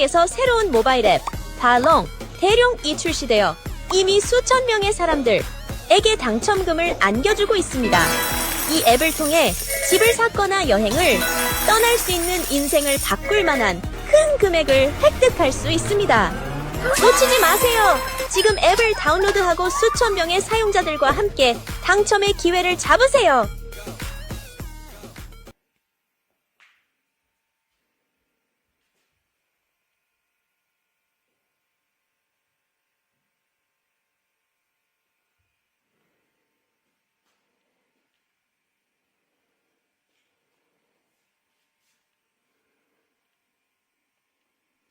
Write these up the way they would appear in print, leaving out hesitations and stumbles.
쪽에서 새로운 모바일 앱 달롱 대룡이 출시되어 이미 수천 명의 사람들에게 당첨금을 안겨주고 있습니다. 이 앱을 통해 집을 샀거나 여행을 떠날 수 있는 인생을 바꿀 만한 큰 금액을 획득할 수 있습니다. 놓치지 마세요. 지금 앱을 다운로드하고 수천 명의 사용자들과 함께 당첨의 기회를 잡으세요.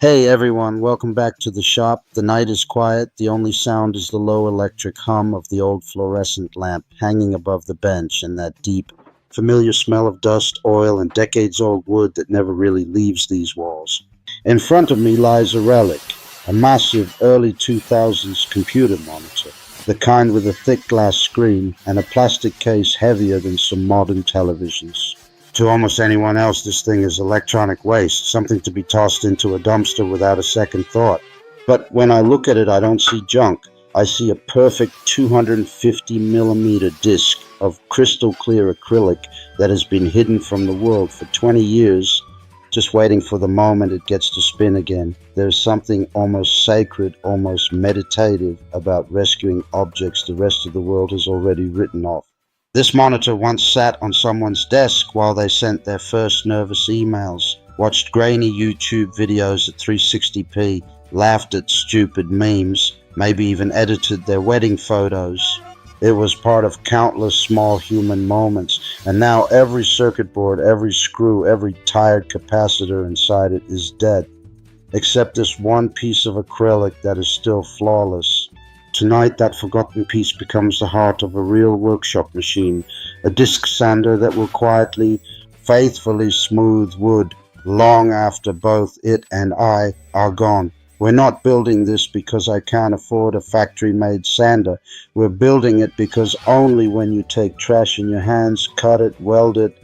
Hey everyone, welcome back to the shop. The night is quiet. The only sound is the low electric hum of the old fluorescent lamp hanging above the bench and that deep, familiar smell of dust, oil, and decades-old wood that never really leaves these walls. In front of me lies a relic, a massive early 2000s computer monitor, the kind with a thick glass screen and a plastic case heavier than some modern televisions. To almost anyone else, this thing is electronic waste, something to be tossed into a dumpster without a second thought. But when I look at it, I don't see junk. I see a perfect 250 millimeter disc of crystal clear acrylic that has been hidden from the world for 20 years, just waiting for the moment it gets to spin again. There's something almost sacred, almost meditative about rescuing objects the rest of the world has already written off. This monitor once sat on someone's desk while they sent their first nervous emails, watched grainy YouTube videos at 360p, laughed at stupid memes, maybe even edited their wedding photos. It was part of countless small human moments, and now every circuit board, every screw, every tired capacitor inside it is dead, except this one piece of acrylic that is still flawless. Tonight, that forgotten piece becomes the heart of a real workshop machine, a disc sander that will quietly, faithfully smooth wood long after both it and I are gone. We're not building this because I can't afford a factory-made sander. We're building it because only when you take trash in your hands, cut it, weld it,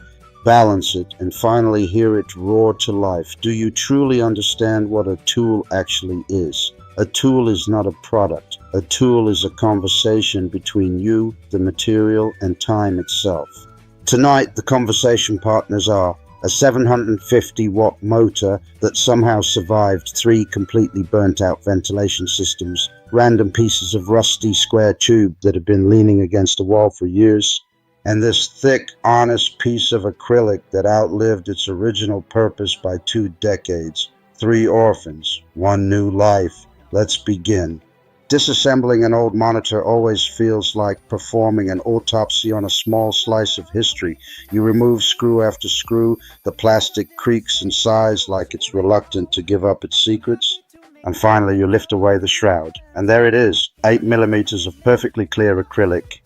balance it, and finally hear it roar to life, do you truly understand what a tool actually is. A tool is not a product. A tool is a conversation between you, the material, and time itself. Tonight, the conversation partners are a 750-watt motor that somehow survived 3 completely burnt-out ventilation systems, random pieces of rusty square tube that have been leaning against a wall for years, and this thick, honest piece of acrylic that outlived its original purpose by 2 decades. 3 orphans, 1 new life. Let's begin. Disassembling an old monitor always feels like performing an autopsy on a small slice of history. You remove screw after screw, the plastic creaks and sighs like it's reluctant to give up its secrets, and finally you lift away the shroud. And there it is, 8 millimeters of perfectly clear acrylic,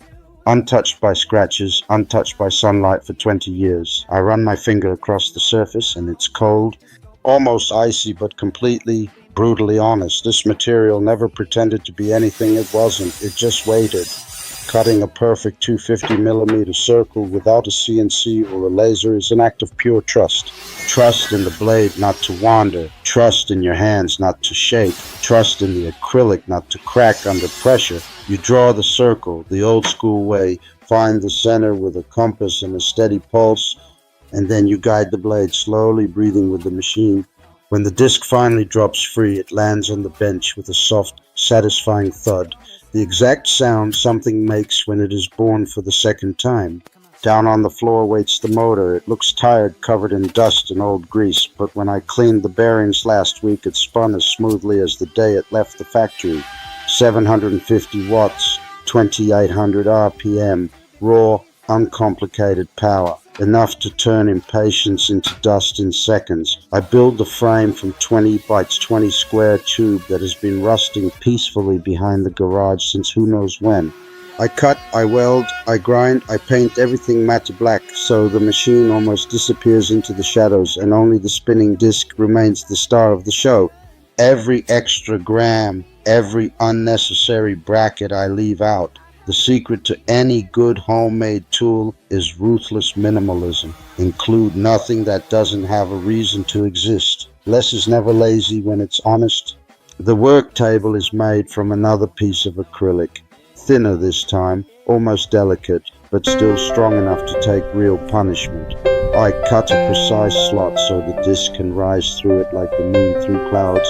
untouched by scratches, untouched by sunlight for 20 years. I run my finger across the surface and it's cold, almost icy, but completely brutally honest. This material never pretended to be anything it wasn't. It just waited. Cutting a perfect 250 millimeter circle without a CNC or a laser is an act of pure trust. Trust in the blade not to wander. Trust in your hands not to shake. Trust in the acrylic not to crack under pressure. You draw the circle the old school way, find the center with a compass and a steady pulse, and then you guide the blade slowly, breathing with the machine. When the disc finally drops free, it lands on the bench with a soft, satisfying thud, the exact sound something makes when it is born for the second time. Down on the floor waits the motor. It looks tired, covered in dust and old grease, but when I cleaned the bearings last week, it spun as smoothly as the day it left the factory. 750 watts, 2800 RPM, raw, uncomplicated power. Enough to turn impatience into dust in seconds. I build the frame from 20 by 20 square tube that has been rusting peacefully behind the garage since who knows when. I cut, I weld, I grind, I paint everything matte black so the machine almost disappears into the shadows and only the spinning disc remains the star of the show. Every extra gram, every unnecessary bracket I leave out. The secret to any good homemade tool is ruthless minimalism. Include nothing that doesn't have a reason to exist. Less is never lazy when it's honest. The work table is made from another piece of acrylic, thinner this time, almost delicate, but still strong enough to take real punishment. I cut a precise slot so the disc can rise through it like the moon through clouds.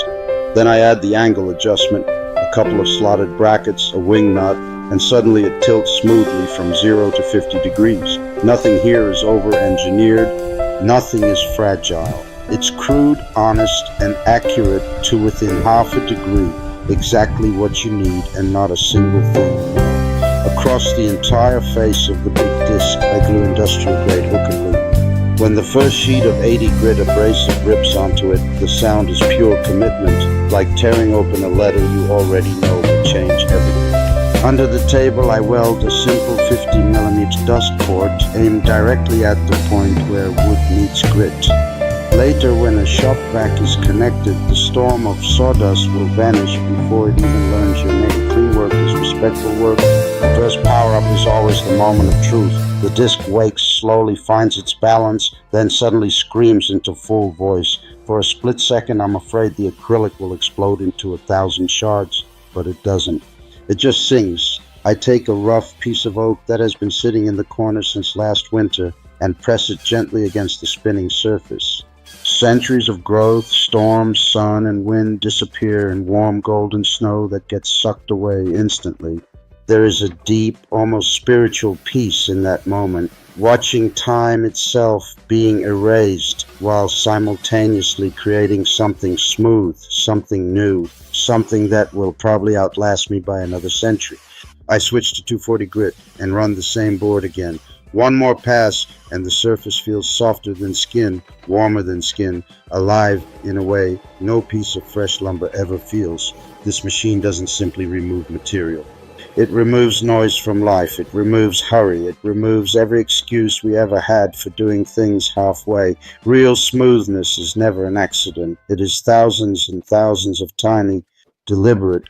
Then I add the angle adjustment, a couple of slotted brackets, a wing nut, and suddenly it tilts smoothly from 0 to 50 degrees. Nothing here is over-engineered, nothing is fragile. It's crude, honest, and accurate to within half a degree, exactly what you need and not a single thing. Across the entire face of the big disc, I glue industrial-grade hook and loop. When the first sheet of 80 grit abrasive rips onto it, the sound is pure commitment, like tearing open a letter you already know will change everything. Under the table, I weld a simple 50mm dust port aimed directly at the point where wood meets grit. Later, when a shop vac is connected, the storm of sawdust will vanish before it even learns your name. Clean work is respectful work. The first power-up is always the moment of truth. The disc wakes, slowly finds its balance, then suddenly screams into full voice. For a split second, I'm afraid the acrylic will explode into 1,000 shards, but it doesn't. It just sings. I take a rough piece of oak that has been sitting in the corner since last winter and press it gently against the spinning surface. Centuries of growth, storms, sun, and wind disappear in warm golden snow that gets sucked away instantly. There is a deep, almost spiritual peace in that moment, watching time itself being erased while simultaneously creating something smooth, something new, something that will probably outlast me by another century. I switch to 240 grit and run the same board again. One more pass and the surface feels softer than skin, warmer than skin, alive in a way no piece of fresh lumber ever feels. This machine doesn't simply remove material. It removes noise from life. It removes hurry. It removes every excuse we ever had for doing things halfway. Real smoothness is never an accident. It is thousands and thousands of tiny, deliberate